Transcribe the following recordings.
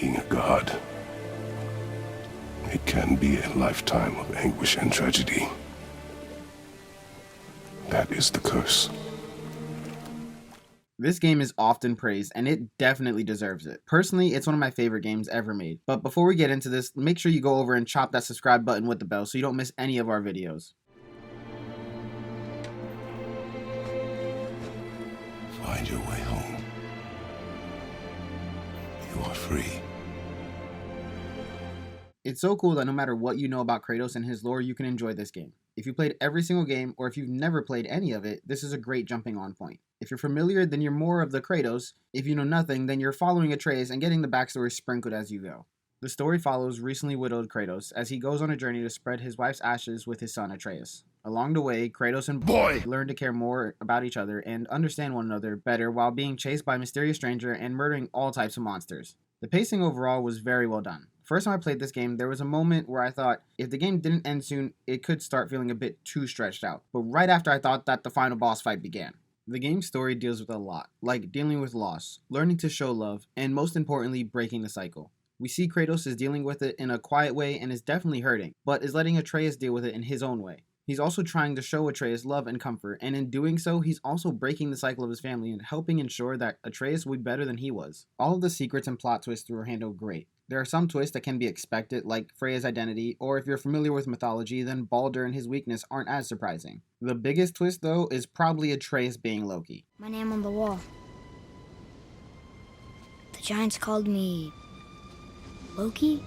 Being a god, it can be a lifetime of anguish and tragedy. That is the curse. This game is often praised, and it definitely deserves it. Personally, it's one of my favorite games ever made. But before we get into this, make sure you go over and chop that subscribe button with the bell so you don't miss any of our videos. Find your way home. You are free. It's so cool that no matter what you know about Kratos and his lore, you can enjoy this game. If you played every single game, or if you've never played any of it, this is a great jumping on point. If you're familiar, then you're more of the Kratos. If you know nothing, then you're following Atreus and getting the backstory sprinkled as you go. The story follows recently widowed Kratos as he goes on a journey to spread his wife's ashes with his son Atreus. Along the way, Kratos and Boy learn to care more about each other and understand one another better while being chased by a mysterious stranger and murdering all types of monsters. The pacing overall was very well done. First time I played this game, there was a moment where I thought if the game didn't end soon, it could start feeling a bit too stretched out. But right after I thought that the final boss fight began. The game's story deals with a lot, like dealing with loss, learning to show love, and most importantly, breaking the cycle. We see Kratos is dealing with it in a quiet way and is definitely hurting, but is letting Atreus deal with it in his own way. He's also trying to show Atreus love and comfort, and in doing so, he's also breaking the cycle of his family and helping ensure that Atreus will be better than he was. All of the secrets and plot twists were handled great. There are some twists that can be expected, like Freya's identity, or if you're familiar with mythology, then Baldur and his weakness aren't as surprising. The biggest twist, though, is probably Atreus being Loki. My name on the wall. The giants called me Loki?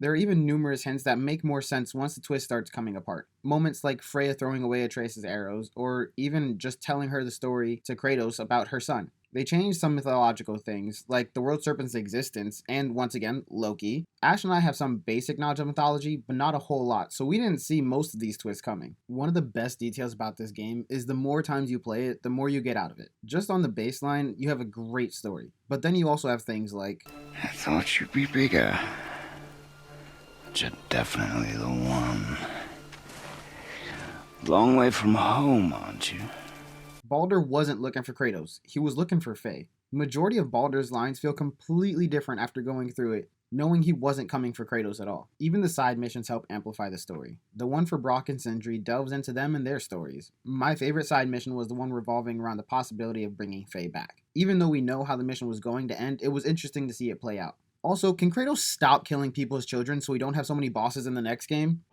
There are even numerous hints that make more sense once the twist starts coming apart. Moments like Freya throwing away Atreus' arrows, or even just telling her the story to Kratos about her son. They changed some mythological things, like the world serpent's existence, and once again, Loki. Ash and I have some basic knowledge of mythology, but not a whole lot, so we didn't see most of these twists coming. One of the best details about this game is the more times you play it, the more you get out of it. Just on the baseline, you have a great story, but then you also have things like, I thought you'd be bigger. But you're definitely the one. Long way from home, aren't you? Baldur wasn't looking for Kratos, he was looking for Faye. The majority of Baldur's lines feel completely different after going through it, knowing he wasn't coming for Kratos at all. Even the side missions help amplify the story. The one for Brock and Sindri delves into them and their stories. My favorite side mission was the one revolving around the possibility of bringing Faye back. Even though we know how the mission was going to end, it was interesting to see it play out. Also, can Kratos stop killing people's children so we don't have so many bosses in the next game?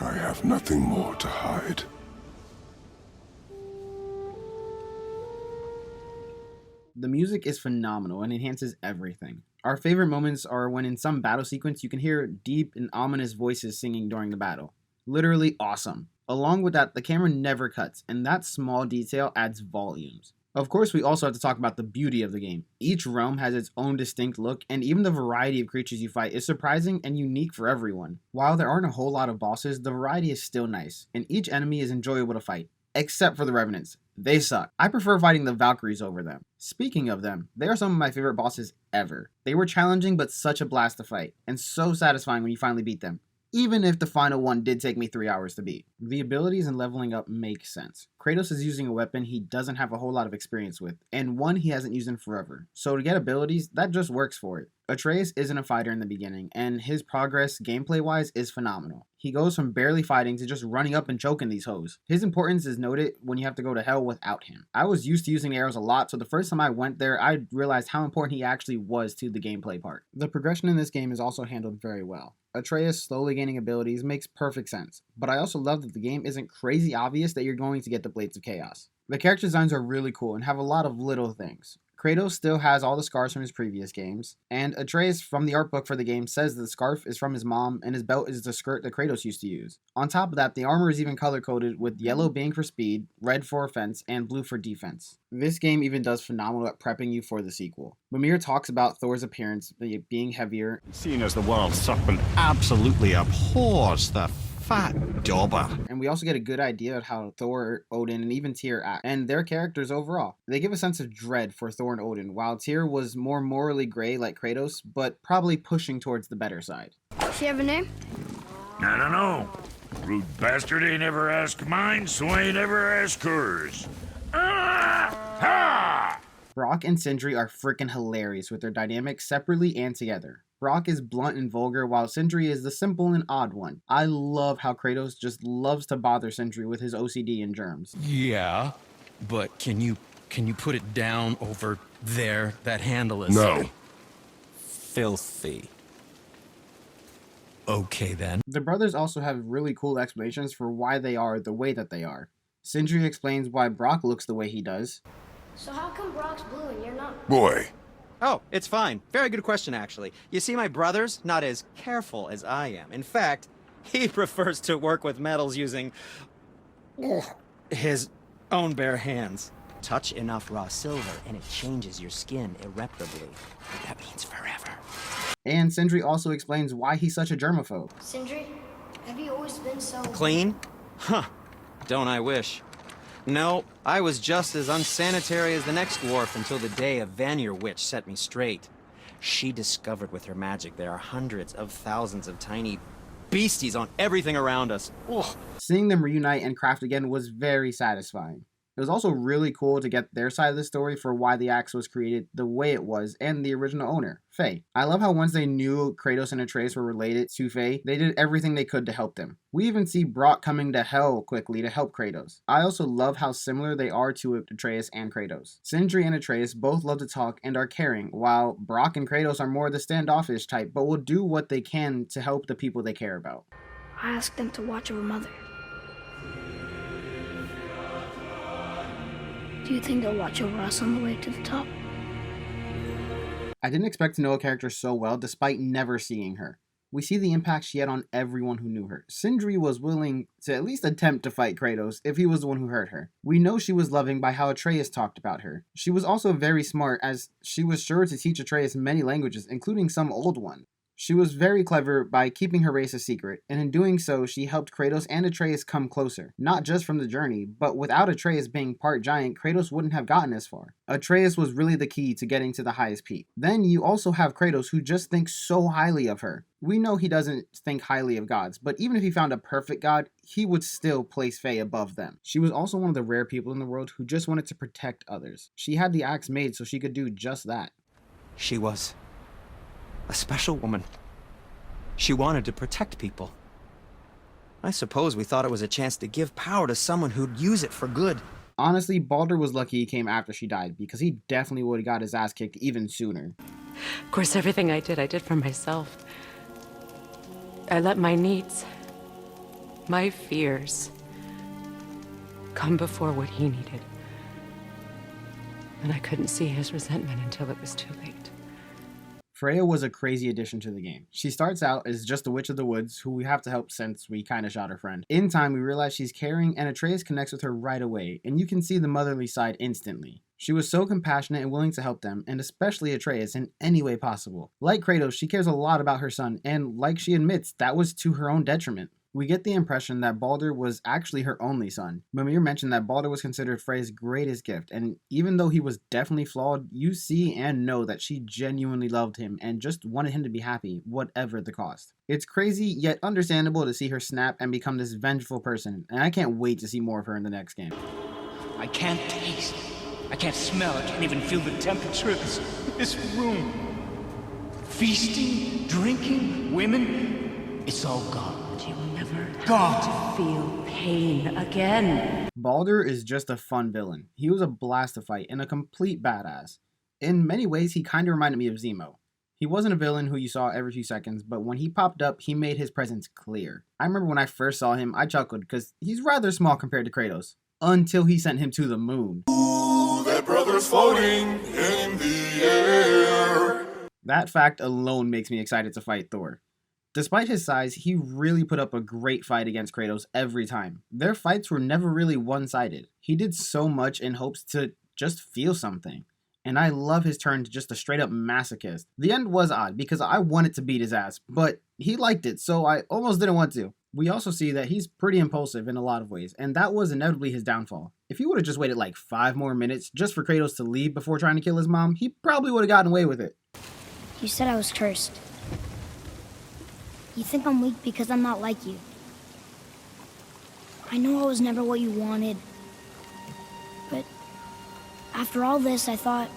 I have nothing more to hide. The music is phenomenal and enhances everything. Our favorite moments are when in some battle sequence you can hear deep and ominous voices singing during the battle. Literally awesome. Along with that, the camera never cuts, and that small detail adds volumes. Of course, we also have to talk about the beauty of the game. Each realm has its own distinct look, and even the variety of creatures you fight is surprising and unique for everyone. While there aren't a whole lot of bosses, the variety is still nice, and each enemy is enjoyable to fight. Except for the Revenants. They suck. I prefer fighting the Valkyries over them. Speaking of them, they are some of my favorite bosses ever. They were challenging but such a blast to fight, and so satisfying when you finally beat them. Even if the final one did take me 3 hours to beat. The abilities and leveling up make sense. Kratos is using a weapon he doesn't have a whole lot of experience with, and one he hasn't used in forever. So to get abilities, that just works for it. Atreus isn't a fighter in the beginning, and his progress gameplay-wise is phenomenal. He goes from barely fighting to just running up and choking these hoes. His importance is noted when you have to go to hell without him. I was used to using arrows a lot, so the first time I went there, I realized how important he actually was to the gameplay part. The progression in this game is also handled very well. Atreus slowly gaining abilities makes perfect sense, but I also love that the game isn't crazy obvious that you're going to get the Blades of Chaos. The character designs are really cool and have a lot of little things. Kratos still has all the scars from his previous games, and Atreus from the art book for the game says that the scarf is from his mom and his belt is the skirt that Kratos used to use. On top of that, the armor is even color-coded with yellow being for speed, red for offense, and blue for defense. This game even does phenomenal at prepping you for the sequel. Mimir talks about Thor's appearance being heavier. Seeing as the world serpent absolutely abhors the fat dauber. And we also get a good idea of how Thor, Odin, and even Tyr act, and their characters overall. They give a sense of dread for Thor and Odin, while Tyr was more morally gray like Kratos, but probably pushing towards the better side. She have a name? I don't know. Rude bastard ain't ever asked mine, so ain't ever asked hers. Ah! Ha! Brock and Sindri are freaking hilarious with their dynamics separately and together. Brock is blunt and vulgar, while Sindri is the simple and odd one. I love how Kratos just loves to bother Sindri with his OCD and germs. Yeah, but can you put it down over there? That handle is No. filthy. Okay then. The brothers also have really cool explanations for why they are the way that they are. Sindri explains why Brock looks the way he does. So how come Brock's blue and you're not? Boy, Oh, it's fine. Very good question, actually. You see, my brother's not as careful as I am. In fact, he prefers to work with metals using his own bare hands. Touch enough raw silver and it changes your skin irreparably. That means forever. And Sindri also explains why he's such a germaphobe. Sindri, have you always been so... Clean? Huh. Don't I wish. No, I was just as unsanitary as the next dwarf until the day a Vanir witch set me straight. She discovered with her magic there are hundreds of thousands of tiny beasties on everything around us. Ugh. Seeing them reunite and craft again was very satisfying. It was also really cool to get their side of the story for why the axe was created the way it was and the original owner, Faye. I love how once they knew Kratos and Atreus were related to Faye, they did everything they could to help them. We even see Brock coming to hell quickly to help Kratos. I also love how similar they are to Atreus and Kratos. Sindri and Atreus both love to talk and are caring, while Brock and Kratos are more the standoffish type, but will do what they can to help the people they care about. I asked them to watch over Mother. Do you think they'll watch over us on the way to the top? I didn't expect to know a character so well despite never seeing her. We see the impact she had on everyone who knew her. Sindri was willing to at least attempt to fight Kratos if he was the one who hurt her. We know she was loving by how Atreus talked about her. She was also very smart as she was sure to teach Atreus many languages, including some old one. She was very clever by keeping her race a secret, and in doing so, she helped Kratos and Atreus come closer. Not just from the journey, but without Atreus being part giant, Kratos wouldn't have gotten as far. Atreus was really the key to getting to the highest peak. Then you also have Kratos who just thinks so highly of her. We know he doesn't think highly of gods, but even if he found a perfect god, he would still place Faye above them. She was also one of the rare people in the world who just wanted to protect others. She had the axe made so she could do just that. She was a special woman. She wanted to protect people. I suppose we thought it was a chance to give power to someone who'd use it for good. Honestly, Baldur was lucky he came after she died, because he definitely would have got his ass kicked even sooner. Of course, everything I did for myself. I let my needs, my fears, come before what he needed. And I couldn't see his resentment until it was too late. Freya was a crazy addition to the game. She starts out as just a witch of the woods who we have to help since we kinda shot her friend. In time, we realize she's caring and Atreus connects with her right away, and you can see the motherly side instantly. She was so compassionate and willing to help them, and especially Atreus, in any way possible. Like Kratos, she cares a lot about her son, and like she admits, that was to her own detriment. We get the impression that Baldur was actually her only son. Mimir mentioned that Baldur was considered Freya's greatest gift, and even though he was definitely flawed, you see and know that she genuinely loved him and just wanted him to be happy, whatever the cost. It's crazy, yet understandable to see her snap and become this vengeful person, and I can't wait to see more of her in the next game. I can't taste, I can't smell, I can't even feel the temperature of this room. Feasting, drinking, women, it's all gone. You will never God. feel pain again. Baldur is just a fun villain. He was a blast to fight and a complete badass. In many ways, he kinda reminded me of Zemo. He wasn't a villain who you saw every few seconds, but when he popped up, he made his presence clear. I remember when I first saw him, I chuckled because he's rather small compared to Kratos, until he sent him to the moon. ooh, that brother's floating in the air. That fact alone makes me excited to fight Thor. Despite his size, he really put up a great fight against Kratos every time. Their fights were never really one-sided. He did so much in hopes to just feel something. And I love his turn to just a straight-up masochist. The end was odd because I wanted to beat his ass, but he liked it, so I almost didn't want to. We also see that he's pretty impulsive in a lot of ways, and that was inevitably his downfall. If he would have just waited like 5 more minutes just for Kratos to leave before trying to kill his mom, he probably would have gotten away with it. You said I was cursed. You think I'm weak because I'm not like you. I know I was never what you wanted. But after all this, I thought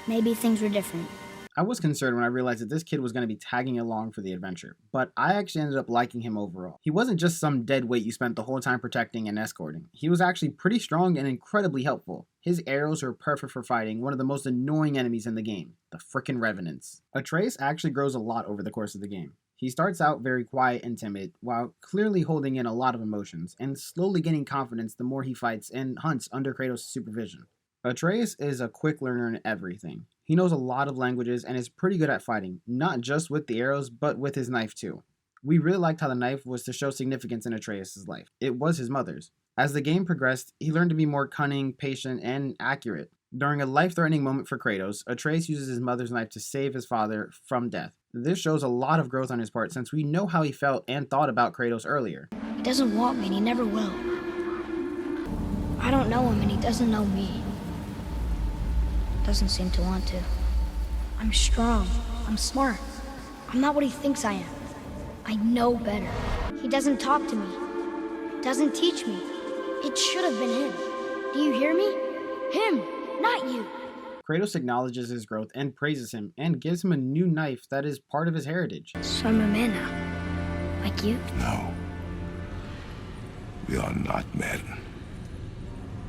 maybe things were different. I was concerned when I realized that this kid was going to be tagging along for the adventure, but I actually ended up liking him overall. He wasn't just some dead weight you spent the whole time protecting and escorting. He was actually pretty strong and incredibly helpful. His arrows are perfect for fighting one of the most annoying enemies in the game, the frickin' Revenants. Atreus actually grows a lot over the course of the game. He starts out very quiet and timid, while clearly holding in a lot of emotions, and slowly gaining confidence the more he fights and hunts under Kratos' supervision. Atreus is a quick learner in everything. He knows a lot of languages and is pretty good at fighting, not just with the arrows, but with his knife too. We really liked how the knife was to show significance in Atreus' life. It was his mother's. As the game progressed, he learned to be more cunning, patient, and accurate. During a life-threatening moment for Kratos, Atreus uses his mother's knife to save his father from death. This shows a lot of growth on his part since we know how he felt and thought about Kratos earlier. He doesn't want me and he never will. I don't know him and he doesn't know me. Doesn't seem to want to. I'm strong. I'm smart. I'm not what he thinks I am. I know better. He doesn't talk to me. Doesn't teach me. It should have been him. Do you hear me? Him, not you. Kratos acknowledges his growth and praises him and gives him a new knife that is part of his heritage. So I'm a man now. Like you? No. We are not men.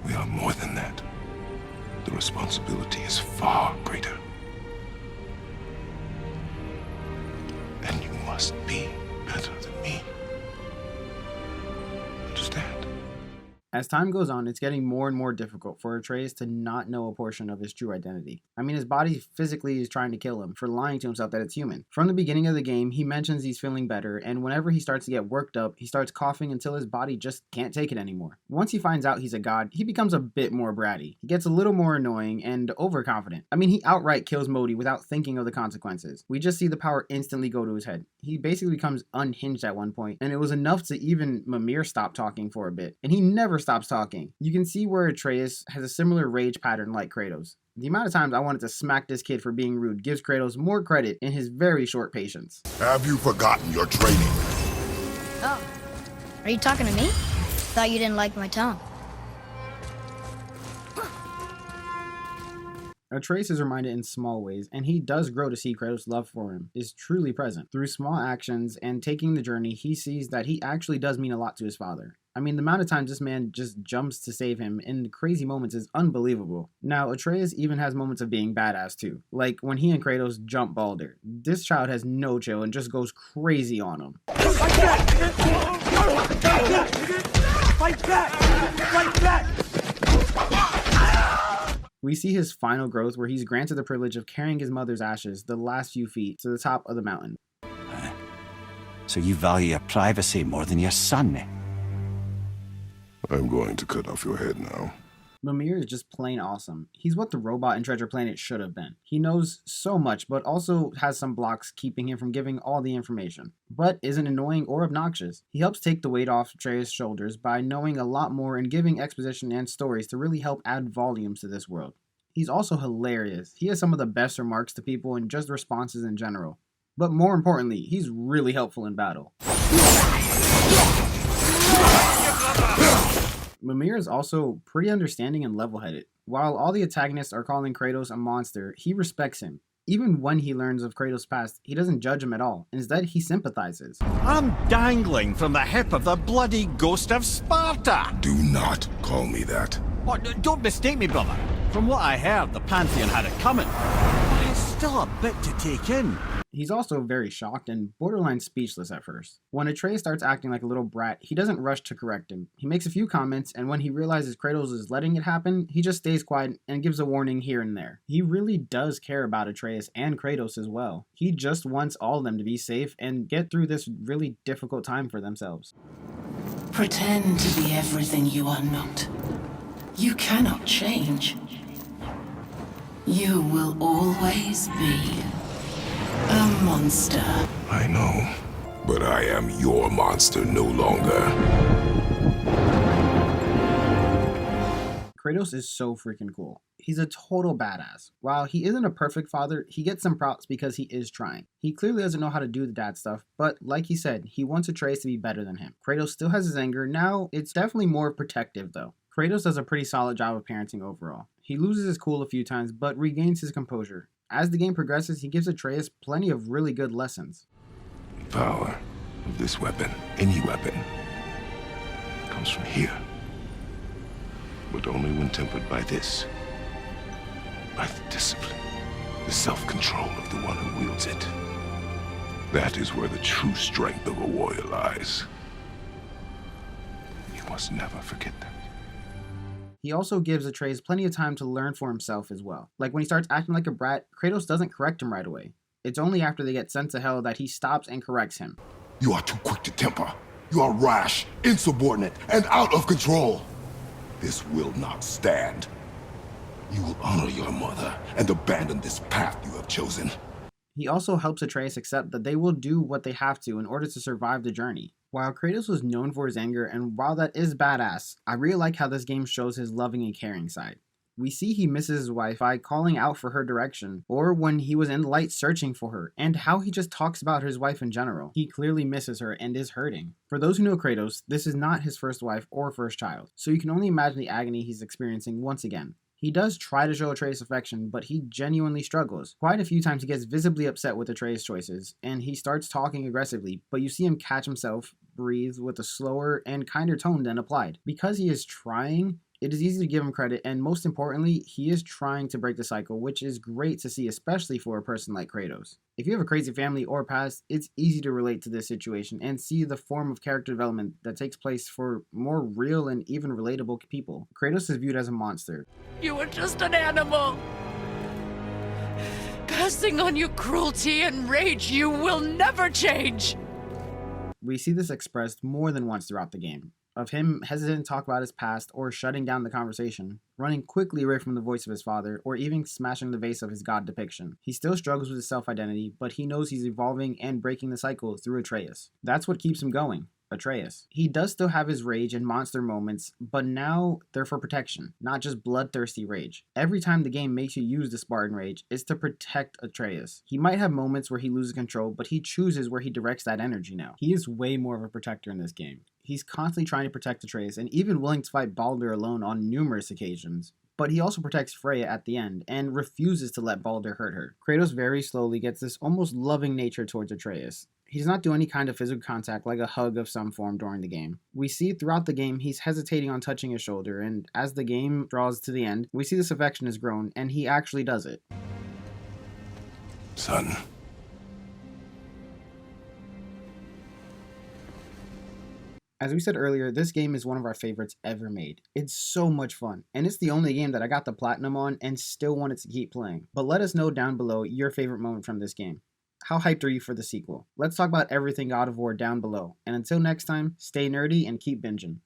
We are more than that. The responsibility is far greater. And you must be better than me. Understand? As time goes on, it's getting more and more difficult for Atreus to not know a portion of his true identity. I mean, his body physically is trying to kill him for lying to himself that it's human. From the beginning of the game, he mentions he's feeling better, and whenever he starts to get worked up, he starts coughing until his body just can't take it anymore. Once he finds out he's a god, he becomes a bit more bratty. He gets a little more annoying and overconfident. I mean, he outright kills Modi without thinking of the consequences. We just see the power instantly go to his head. He basically becomes unhinged at one point, and it was enough to even Mimir stop talking for a bit. And he never stops talking. You can see where Atreus has a similar rage pattern like Kratos. The amount of times I wanted to smack this kid for being rude gives Kratos more credit in his very short patience. Have you forgotten your training? Oh, are you talking to me? Thought you didn't like my tone. Atreus is reminded in small ways, and he does grow to see Kratos' love for him is truly present. Through small actions and taking the journey, he sees that he actually does mean a lot to his father. I mean, the amount of times this man just jumps to save him in crazy moments is unbelievable. Now, Atreus even has moments of being badass too, like when he and Kratos jump Baldur. This child has no chill and just goes crazy on him. Fight back! Fight back! Fight back! We see his final growth where he's granted the privilege of carrying his mother's ashes the last few feet to the top of the mountain. So you value your privacy more than your son, eh? I'm going to cut off your head now. Mimir is just plain awesome. He's what the robot in Treasure Planet should have been. He knows so much, but also has some blocks keeping him from giving all the information, but isn't annoying or obnoxious. He helps take the weight off Atreus' shoulders by knowing a lot more and giving exposition and stories to really help add volumes to this world. He's also hilarious. He has some of the best remarks to people and just responses in general. But more importantly, he's really helpful in battle. Mimir is also pretty understanding and level-headed. While all the antagonists are calling Kratos a monster, he respects him. Even when he learns of Kratos' past, he doesn't judge him at all. Instead, he sympathizes. I'm dangling from the hip of the bloody ghost of Sparta! Do not call me that. Oh, don't mistake me, brother. From what I heard, the Pantheon had it coming. But it's still a bit to take in. He's also very shocked and borderline speechless at first. When Atreus starts acting like a little brat, he doesn't rush to correct him. He makes a few comments, and when he realizes Kratos is letting it happen, he just stays quiet and gives a warning here and there. He really does care about Atreus and Kratos as well. He just wants all of them to be safe and get through this really difficult time for themselves. Pretend to be everything you are not. You cannot change. You will always be a monster. I know, but I am your monster no longer. Kratos is so freaking cool. He's a total badass. While he isn't a perfect father, he gets some props because he is trying. He clearly doesn't know how to do the dad stuff, but like he said, he wants Atreus to be better than him. Kratos still has his anger. Now, it's definitely more protective though. Kratos does a pretty solid job of parenting overall. He loses his cool a few times, but regains his composure. As the game progresses, he gives Atreus plenty of really good lessons. The power of this weapon, any weapon, comes from here. But only when tempered by this. By the discipline, the self-control of the one who wields it. That is where the true strength of a warrior lies. You must never forget that. He also gives Atreus plenty of time to learn for himself as well. Like when he starts acting like a brat, Kratos doesn't correct him right away. It's only after they get sent to hell that he stops and corrects him. You are too quick to temper. You are rash, insubordinate, and out of control. This will not stand. You will honor your mother and abandon this path you have chosen. He also helps Atreus accept that they will do what they have to in order to survive the journey. While Kratos was known for his anger, and while that is badass, I really like how this game shows his loving and caring side. We see he misses his wife by calling out for her direction, or when he was in the light searching for her, and how he just talks about his wife in general. He clearly misses her and is hurting. For those who know Kratos, this is not his first wife or first child, so you can only imagine the agony he's experiencing once again. He does try to show Atreus affection, but he genuinely struggles. Quite a few times he gets visibly upset with Atreus' choices, and he starts talking aggressively, but you see him catch himself, breathe with a slower and kinder tone than applied. Because he is trying, it is easy to give him credit, and most importantly, he is trying to break the cycle, which is great to see, especially for a person like Kratos. If you have a crazy family or past, it's easy to relate to this situation and see the form of character development that takes place for more real and even relatable people. Kratos is viewed as a monster. You were just an animal. Passing on your cruelty and rage, you will never change. We see this expressed more than once throughout the game, of him hesitant to talk about his past or shutting down the conversation, running quickly away from the voice of his father, or even smashing the vase of his god depiction. He still struggles with his self-identity, but he knows he's evolving and breaking the cycle through Atreus. That's what keeps him going. Atreus. He does still have his rage and monster moments, but now they're for protection, not just bloodthirsty rage. Every time the game makes you use the Spartan rage, it's to protect Atreus. He might have moments where he loses control, but he chooses where he directs that energy now. He is way more of a protector in this game. He's constantly trying to protect Atreus, and even willing to fight Baldur alone on numerous occasions. But he also protects Freya at the end, and refuses to let Baldur hurt her. Kratos very slowly gets this almost loving nature towards Atreus. He does not do any kind of physical contact like a hug of some form during the game. We see throughout the game he's hesitating on touching his shoulder, and as the game draws to the end, we see this affection has grown, and he actually does it. Son. As we said earlier, this game is one of our favorites ever made. It's so much fun, and it's the only game that I got the platinum on and still wanted to keep playing. But let us know down below your favorite moment from this game. How hyped are you for the sequel? Let's talk about everything God of War down below, and until next time, stay nerdy and keep binging.